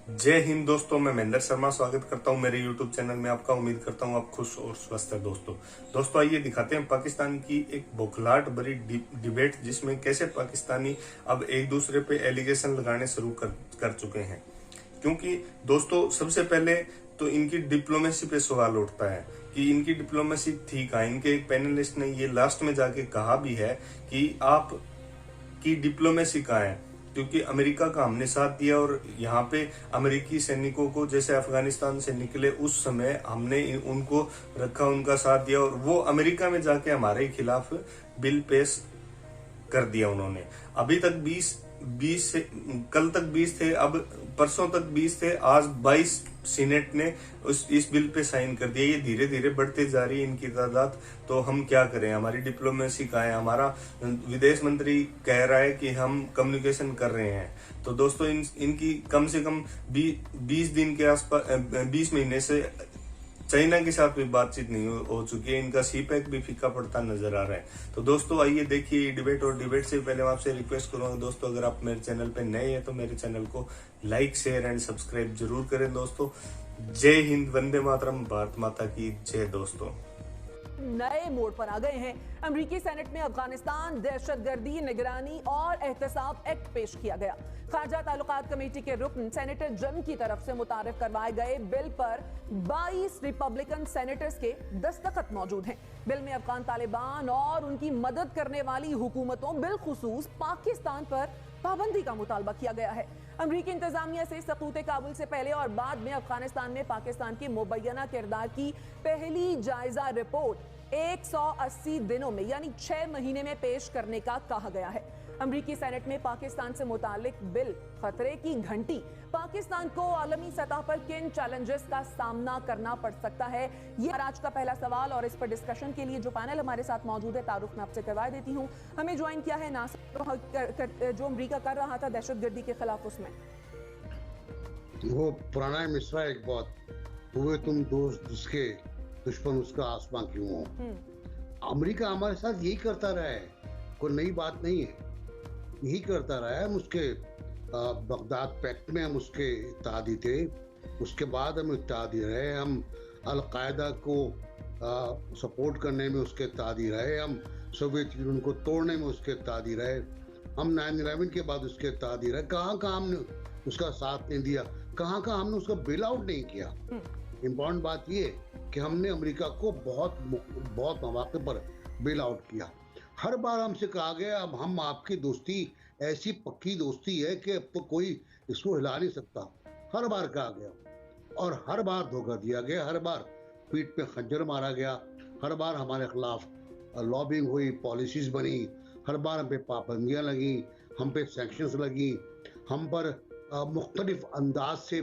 जय हिंद दोस्तों, मैं महेंद्र शर्मा स्वागत करता हूं मेरे यूट्यूब चैनल में आपका। उम्मीद करता हूं आप खुश और स्वस्थ हैं। दोस्तों आइए दिखाते हैं पाकिस्तान की एक बौखलाहट भरी डिबेट, जिसमें कैसे पाकिस्तानी अब एक दूसरे पे एलिगेशन लगाने शुरू कर चुके हैं। क्योंकि दोस्तों सबसे पहले तो इनकी डिप्लोमेसी पे सवाल उठता है कि इनकी डिप्लोमेसी थी कहाँ। इनके एक पैनलिस्ट ने ये लास्ट में जाके कहा भी है कि आप की डिप्लोमेसी कहाँ है, क्योंकि अमेरिका का हमने साथ दिया और यहाँ पे अमेरिकी सैनिकों को, जैसे अफगानिस्तान से निकले उस समय हमने उनको रखा, उनका साथ दिया, और वो अमेरिका में जाके हमारे खिलाफ बिल पेश कर दिया उन्होंने। अभी तक 20 से कल तक 20 थे, अब परसों तक 20 थे, आज 22 सीनेट ने इस बिल पे साइन कर दिया। ये धीरे धीरे बढ़ते जा रही है इनकी तादाद। तो हम क्या करें, हमारी डिप्लोमेसी कहाँ है। हमारा विदेश मंत्री कह रहा है कि हम कम्युनिकेशन कर रहे हैं। तो दोस्तों इनकी कम से कम 20 दिन के आसपास, 20 महीने से चाइना के साथ भी बातचीत नहीं हो चुकी है। इनका सीपैक भी फीका पड़ता नजर आ रहा है। तो दोस्तों आइए देखिए ये डिबेट। और डिबेट से पहले मैं आपसे रिक्वेस्ट करूंगा दोस्तों, अगर आप मेरे चैनल पे नए हैं तो मेरे चैनल को लाइक शेयर एंड सब्सक्राइब जरूर करें दोस्तों। जय हिंद, वंदे मातरम, भारत माता की जय। दोस्तों नए मोड़ पर आ गए हैं। अमेरिकी सेनेट में अफगानिस्तान दहशतगर्दी निगरानी और एहतसाब एक्ट पेश किया गया। खारजा ताल्लुकात कमेटी के रुकन सेनेटर जम की तरफ से मुतारिफ करवाए गए बिल पर 22 रिपब्लिकन सेनेटर्स के दस्तखत मौजूद हैं। बिल में अफगान तालिबान और उनकी मदद करने वाली हुकूमतों, बिलखुसूस पाकिस्तान पर पाबंदी का मुतालबा किया गया है। अमरीकी इंतजामिया से सकूत काबुल से पहले और बाद में अफगानिस्तान में पाकिस्तान के मुबैना किरदार की पहली जायजा रिपोर्ट 180 दिनों में यानी 6 महीने में पेश करने का कहा गया है। अमरीकी सेनेट में पाकिस्तान से मुतालिक बिल खतरे की घंटी। पाकिस्तान को आलमी सतह पर किन चैलेंजेस का सामना करना पड़ सकता है, ये आज का पहला सवाल। और इस पर डिस्कशन के लिए जो पैनल हमारे साथ मौजूद है, तारुफ मैं आपसे करवा देती हूँ। हमें ज्वाइन किया है नासिर, जो अमरीका कर रहा था दहशतगर्दी के खिलाफ, उसमें वो पुराना मिसरा एक बहुत, हुए तुम दोस्त जिसके दुश्मन उसका आसमां क्यों हो। अमेरिका हमारे साथ यही करता रहा है, कोई नई बात नहीं है, यही करता रहा है। हम उसके बगदाद पैक्ट में हम उसके इत्तेहादी थे, उसके बाद हम इत्तेहादी रहे। हम अल-कायदा को सपोर्ट करने में उसके इत्तेहादी रहे। हम सोवियत यूनियन को तोड़ने में उसके इत्तेहादी रहे। हम 9/11 के बाद उसके इत्तेहादी रहे। कहाँ कहाँ हमने उसका साथ नहीं दिया, कहाँ कहाँ हमने उसका बेल आउट नहीं किया। इम्पोर्टेंट बात ये कि हमने अमेरिका को बहुत मौके पर बेल आउट किया। हर बार हमसे कहा गया अब हम आपकी दोस्ती ऐसी पक्की दोस्ती है कि अब तो कोई इसको हिला नहीं सकता। हर बार कहा गया और हर बार धोखा दिया गया। हर बार पीठ पे खंजर मारा गया। हर बार हमारे खिलाफ लॉबिंग हुई, पॉलिसीज बनी। हर बार हम पे पाबंदियां लगी, हम पे सैंक्शंस लगी, हम पर मुख्तलिफ अंदाज से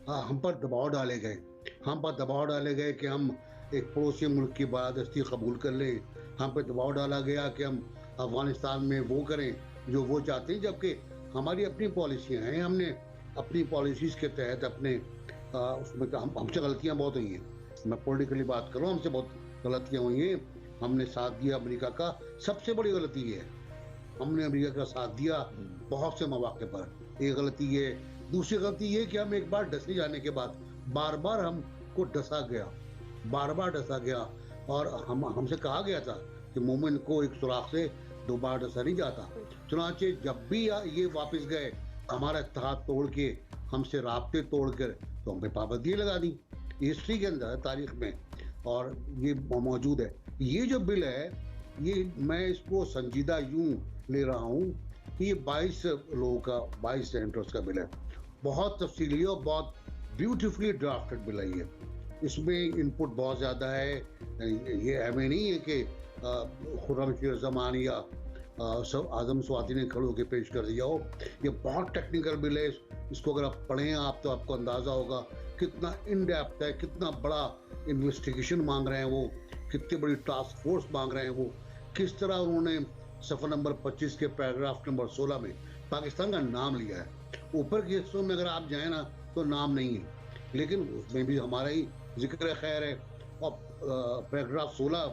हम पर दबाव डाले गए। हम पर दबाव डाले गए कि हम एक पड़ोसी मुल्क की बादस्ती कबूल कर लें। हम पर दबाव डाला गया कि हम अफगानिस्तान में वो करें जो वो चाहते हैं, जबकि हमारी अपनी पॉलिसियाँ हैं। हमने अपनी पॉलिसीज के तहत अपने उसमें हमसे गलतियाँ बहुत हुई हैं। मैं पॉलिटिकली बात कर रहा हूँ, हमसे बहुत गलतियाँ हुई हैं। हमने साथ दिया अमेरिका का। सबसे बड़ी गलती ये है, हमने अमेरिका का साथ दिया बहुत से मौके पर। एक गलती ये। दूसरी गलती ये कि हम एक बार डसे जाने के बाद बार बार हमको डसा गया और हमसे कहा गया था कि मोमिन को एक सुराख से दो बार डसा नहीं जाता। चुनांचे जब भी ये वापस गए, हमारा इत्तेहाद तोड़ के, हमसे राब्ते तोड़ कर, तो हम पे पाबंदियां लगा दी। हिस्ट्री के अंदर, तारीख में, और ये मौजूद है। ये जो बिल है, ये मैं इसको संजीदा यूं ले रहा हूँ कि ये 22 लोगों का, 22 सेनेटर्स का बिल है। बहुत तफसीली और बहुत ब्यूटीफुली ड्राफ्टेड बिल है ये। इसमें इनपुट बहुत ज़्यादा है। ये हमें नहीं है कि खुर्रम शेर ज़मान या आज़म स्वाति ने खड़े होकर पेश कर दिया हो। ये बहुत टेक्निकल बिल है। इसको अगर आप पढ़ें आप तो आपको अंदाज़ा होगा कितना इन डेप्थ है, कितना बड़ा इन्वेस्टिगेशन मांग रहे हैं वो, कितनी बड़ी टास्क फोर्स मांग रहे हैं वो, किस तरह उन्होंने सफ़र नंबर 25 के पैराग्राफ नंबर 16 में पाकिस्तान का नाम लिया है। ऊपर के हिस्सों में अगर आप जाएँ ना तो नाम नहीं है, लेकिन उसमें भी हमारा ही जिक्र खैर है। और पैराग्राफ 16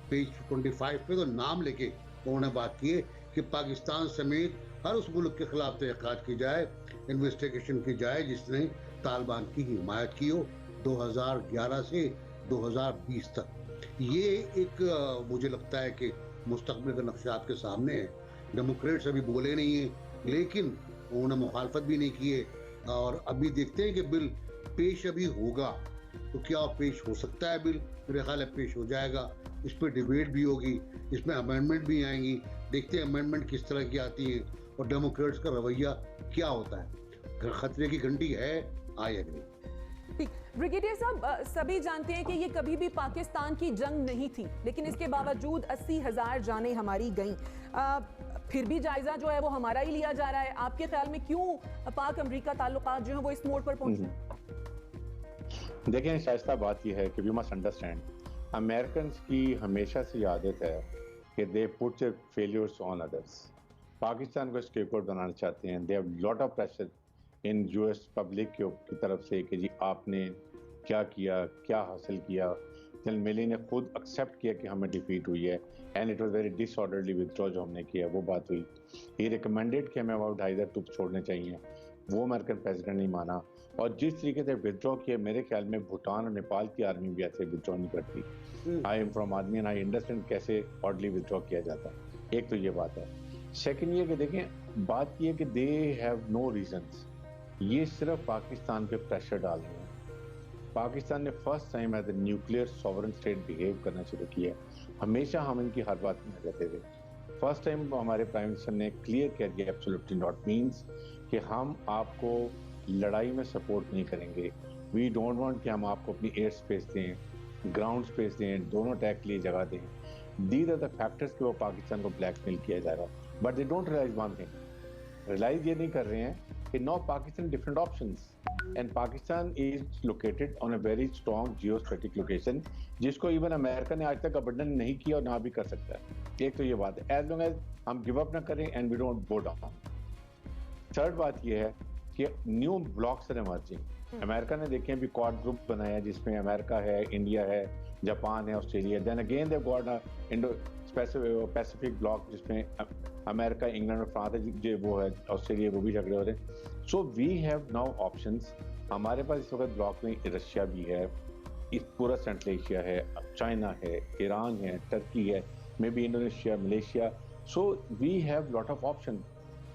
पेज 25 पे तो नाम लेके उन्होंने बात की है कि पाकिस्तान समेत हर उस मुल्क के खिलाफ तहक़ीक़ात की जाए, इन्वेस्टिगेशन की जाए जिसने तालिबान की हिमायत की हो 2011 से 2020 तक। ये एक मुझे लगता है कि मुस्तक़बिल का नक्शा आपके सामने है। डेमोक्रेट्स अभी बोले नहीं है, लेकिन उन्होंने मुखालफत भी नहीं की है, और अभी देखते हैं कि बिल पेश अभी होगा तो क्या पेश हो सकता है। बिल मेरे ख्याल है पेश हो जाएगा, इस पर डिबेट भी होगी, इसमें अमेंडमेंट भी आएंगी। देखते हैं अमेंडमेंट किस तरह की आती है और डेमोक्रेट्स का रवैया क्या होता है। खतरे की घंटी है, आई एग्री। ठीक, ब्रिगेडियर साहब, सभी जानते हैं कि ये कभी भी पाकिस्तान की जंग नहीं थी, लेकिन इसके बावजूद 80,000 जानें हमारी गईं। फिर भी जायजा जो है वो हमारा ही लिया जा रहा है। आपके ख्याल में क्यों पाक अमेरिका ताल्लुकात जो है वो इस मोड़ पर पहुंचे? देखें, शाइस्ता बात यह है कि वी मस्ट अंडरस्टैंड, अमेरिकन की हमेशा से आदत है कि they put their failures on others. Pakistan को स्केपगोट बनाना चाहते हैं। They have lot of pressure in US public की तरफ से कि जी आपने क्या किया, क्या हासिल किया। जल मिली ने खुद एक्सेप्ट किया कि हमें डिफीट हुई है, and it was very disorderly withdraw जो हमने किया, वो बात हुई। ही रिकमेंडेड कि हमें अबाउट 2.5 ट्रूप छोड़ने चाहिए, वो अमेरिकन प्रेसिडेंट नहीं माना। और जिस तरीके से विथड्रॉ किया, मेरे ख्याल में भूटान और नेपाल की आर्मी भी ऐसे विथड्रॉ नहीं करती। I am from army and I understand कैसे ऑर्डरली विथड्रॉ किया जाता है। एक तो ये बात है। सेकंड ये कि देखें, बात ये कि दे हैव नो रीजंस, ये सिर्फ पाकिस्तान पे प्रेशर डाल रहे हैं। पाकिस्तान ने first time as a nuclear sovereign state behave करना शुरू किया। हमेशा हम इनकी हर बात में रहते थे। फर्स्ट टाइम हमारे प्राइम मिनिस्टर ने क्लियर कर दिया एब्सोल्युटली नॉट मीन्स कि हम आपको लड़ाई में सपोर्ट नहीं करेंगे। वी डोंट वांट कि हम आपको अपनी एयर स्पेस दें, ग्राउंड स्पेस दें, दोनों अटैक के लिए जगह दें। दीज आर द फैक्टर्स कि वो पाकिस्तान को ब्लैकमेल किया जा रहा है। But they don't realise one thing, realise ये नहीं कर रहे हैं कि know Pakistan different options and Pakistan is located on a very strong geostrategic location, जिसको इवन अमेरिका ने आज तक अबंडन नहीं किया और ना भी कर सकता है। एक तो ये बात है, एज लॉन्ग एज हम गिव अप ना करें and we don't go down. Third बात ये है कि new blocks are emerging. America ने देखें अभी क्वाड ग्रुप बनाया जिसमें अमेरिका है, इंडिया है, जापान है, Australia. Then again they got a Indo Pacific block जिसमें अमेरिका, इंग्लैंड और फ्रांस है, जो वो है, ऑस्ट्रेलिया, वो भी झगड़े हो रहे हैं। So we have now options. हमारे पास इस वक्त ब्लॉक में रशिया भी है, इस पूरा सेंट्रल एशिया है, चाइना है, ईरान है, टर्की है, maybe Indonesia, Malaysia. So we have lot of option.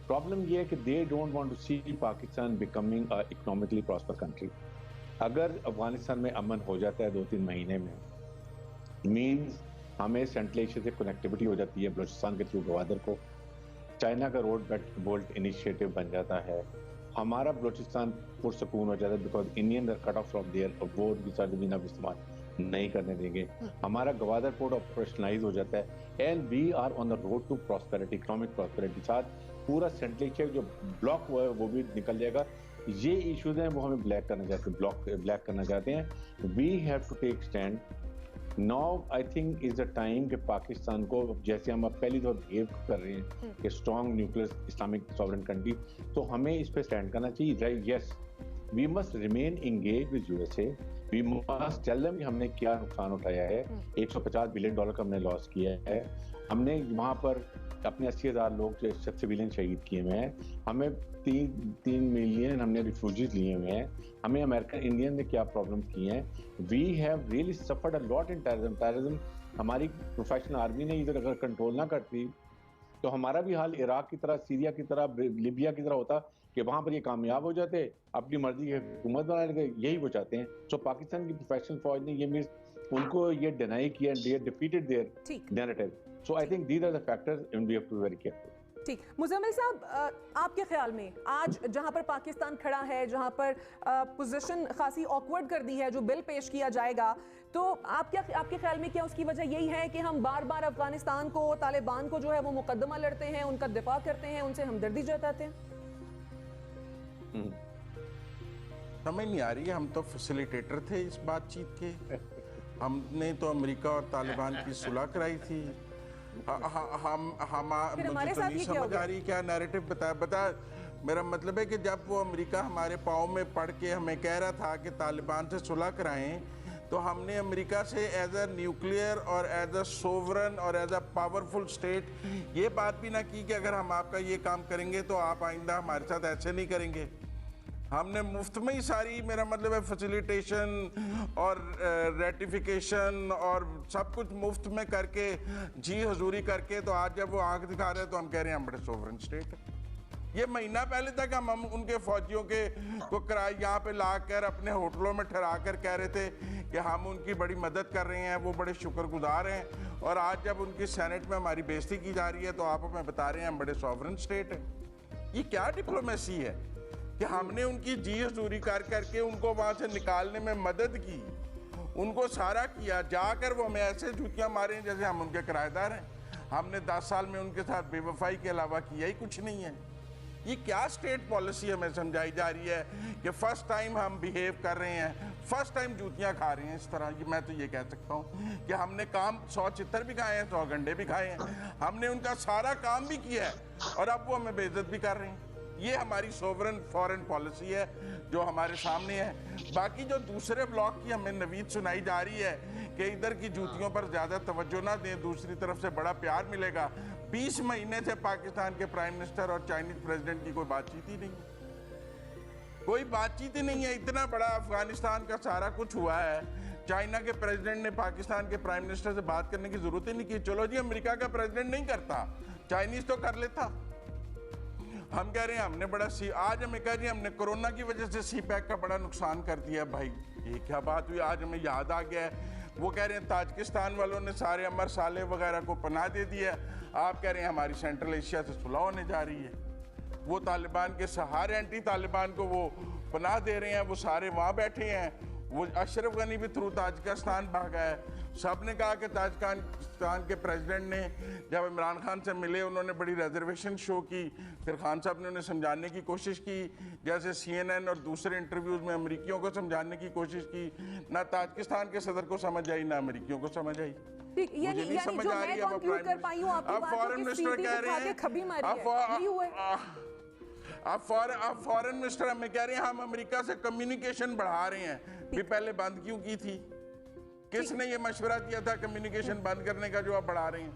Problem ये है कि they don't want to see Pakistan becoming a economically prosper country. अगर अफगानिस्तान में अमन हो जाता है 2-3 महीने में, मीन्स हमें सेंट्रल एशिया से कनेक्टिविटी हो जाती है बलूचिस्तान के थ्रू गवादर को, चाइना का रोड बोल्ट इनिशिएटिव बन जाता है, हमारा बलूचिस्तान पुरसकून हो जाता है because Indian cut off from there, वो उनकी सरजमीन अब इस्तेमाल नहीं करने देंगे। हमारा गवादर पोर्ट ऑपरेशनलाइज हो जाता है and we are on the road to prosperity, economic prosperity. साथ पूरा सेंट्रल एशिया जो ब्लॉक हुआ है वो भी निकल जाएगा। ये इश्यूज हैं वो हमें ब्लैक करना चाहते हैं। We have to take stand now. I think is the time कि पाकिस्तान को, जैसे हम अब पहली दफा बिहेव कर रहे हैं कि strong nuclear Islamic sovereign country, तो हमें इस पे स्टैंड करना चाहिए। Right, yes, we must remain engage with USA. We must tell them कि हमने क्या नुकसान उठाया है। $150 बिलियन का हमने लॉस किया है। हमने वहाँ पर अपने 80,000 लोग सिविलियन शहीद किए हुए हैं। हमें 3 मिलियन हमने रिफ्यूजीज लिए हुए हैं। हमें अमेरिकन इंडियन ने क्या प्रॉब्लम की हैं। We have really suffered a lot in terrorism. हमारी प्रोफेशनल आर्मी ने इधर अगर कंट्रोल ना करती तो हमारा भी हाल इराक की तरह, सीरिया की तरह, लीबिया की तरह होता कि वहां पर ये कामयाब हो जाते, अपनी मर्जी की हुकूमत बना लेते। यही वो चाहते हैं। सो पाकिस्तान की प्रोफेशनल फौज ने ये मीन्स उनको ये डिनाई किया, they defeated their narrative. So I think these are the factors and we have to be very careful. ठीक, मुजम्मिल साहब, आपके ख्याल में आज जहां पर पाकिस्तान खड़ा है, जहां पर पोजीशन खासी ऑकवर्ड कर दी है, जो बिल पेश किया जाएगा, तो आपके ख्याल में क्या उसकी वजह यही है कि हम बार बार अफगानिस्तान को, तालिबान को जो है वो मुकदमा लड़ते हैं, उनका दिफा करते हैं, उनसे हमदर्दी जताते हैं? समझ नहीं आ रही है। हम तो फैसिलिटेटर थे इस बातचीत के। हमने तो अमेरिका और तालिबान की सुलह कराई थी। मुझे तो नहीं समझ आ रही क्या नैरेटिव बता। मेरा मतलब है कि जब वो अमेरिका हमारे पाँव में पड़ के हमें कह रहा था कि तालिबान से सुलह कराएं, तो हमने अमेरिका से एज अ न्यूक्लियर और एज अ सोवरन और एज अ पावरफुल स्टेट ये बात भी ना की कि अगर हम आपका ये काम करेंगे तो आप आइंदा हमारे साथ ऐसे नहीं करेंगे। हमने मुफ्त में ही सारी, मेरा मतलब है फैसिलिटेशन और रेटिफिकेशन और सब कुछ मुफ्त में करके, जी हजूरी करके, तो आज जब वो आंख दिखा रहे हैं तो हम कह रहे हैं हम बड़े सोवरन स्टेट हैं। ये महीना पहले तक हम उनके फौजियों को किराए यहाँ पे ला कर अपने होटलों में ठहरा कर कह रहे थे कि हम उनकी बड़ी मदद कर रहे हैं, वो बड़े शुक्रगुजार हैं, और आज जब उनकी सेनेट में हमारी बेइज्जती की जा रही है तो आप हमें बता रहे हैं हम बड़े सॉवरन स्टेट हैं। ये क्या डिप्लोमेसी है कि हमने उनकी जी हजूरी कर करके उनको वहाँ से निकालने में मदद की, उनको सारा किया, जाकर वो हमें ऐसे जूतियाँ मारे जैसे हम उनके किराएदार हैं। हमने 10 साल में उनके साथ बेवफाई के अलावा किया ही कुछ नहीं है। ये क्या स्टेट पॉलिसी हमें समझाई जा रही है कि फर्स्ट टाइम हम बिहेव कर रहे हैं, फर्स्ट टाइम जूतियां खा रहे हैं इस तरह। मैं तो ये कह सकता हूँ कि हमने काम 100 चित्तर भी खाए हैं, 100 गंडे भी खाए हैं, हमने उनका सारा काम भी किया है और अब वो हमें बेइज्जत भी कर रहे हैं। ये हमारी सोवरन फॉरेन पॉलिसी है जो हमारे सामने है। बाकी जो दूसरे ब्लॉक की हमें नवीद सुनाई जा रही है कि इधर की जूतियों पर ज़्यादा तवज्जो ना दें, दूसरी तरफ से बड़ा प्यार मिलेगा। 20 महीने से पाकिस्तान के प्राइम मिनिस्टर और चाइनीज प्रेसिडेंट की कोई बातचीत ही नहीं है, कोई बातचीत ही नहीं है। इतना बड़ा अफगानिस्तान का सारा कुछ हुआ है, चाइना के प्रेसिडेंट ने पाकिस्तान के प्राइम मिनिस्टर से बात करने की जरूरत ही नहीं की। चलो जी, अमेरिका का प्रेसिडेंट नहीं करता, चाइनीज तो कर लेता। हम कह रहे हैं हमने बड़ा आज हमें कह रहे हैं हमने कोरोना की वजह से CPEC का बड़ा नुकसान कर दिया। भाई ये क्या बात हुई, आज हमें याद आ गया है। वो कह रहे हैं ताजिकिस्तान वालों ने सारे अमर साले वगैरह को पनाह दे दिया, आप कह रहे हैं हमारी सेंट्रल एशिया से सुलह होने जा रही है। वो तालिबान के सहारे एंटी तालिबान को वो पनाह दे रहे हैं, वो सारे वहाँ बैठे हैं। वो अशरफ गनी भी थ्रू ताजिकिस्तान भागा है। सब ने कहा कि ताजिकिस्तान के प्रेसिडेंट ने जब इमरान खान से मिले उन्होंने बड़ी रिजर्वेशन शो की, फिर खान साहब ने उन्हें समझाने की कोशिश की, जैसे CNN और दूसरे इंटरव्यूज में अमेरिकियों को समझाने की कोशिश की। ना ताजिकिस्तान के सदर को समझ आई ना अमेरिकियों को समझ आई। यानी जो मैं कंक्लूड कर पाई हूं आपकी बात को कि सीटी दिखा के खबी मारी है, नहीं हुए। आप फॉरेन मिनिस्टर हमें कह रहे हैं हम अमेरिका से कम्युनिकेशन बढ़ा रहे हैं, भी पहले बंद क्यों की थी? किसने ये मशवरा दिया था कम्युनिकेशन बंद करने का जो आप बढ़ा रहे हैं?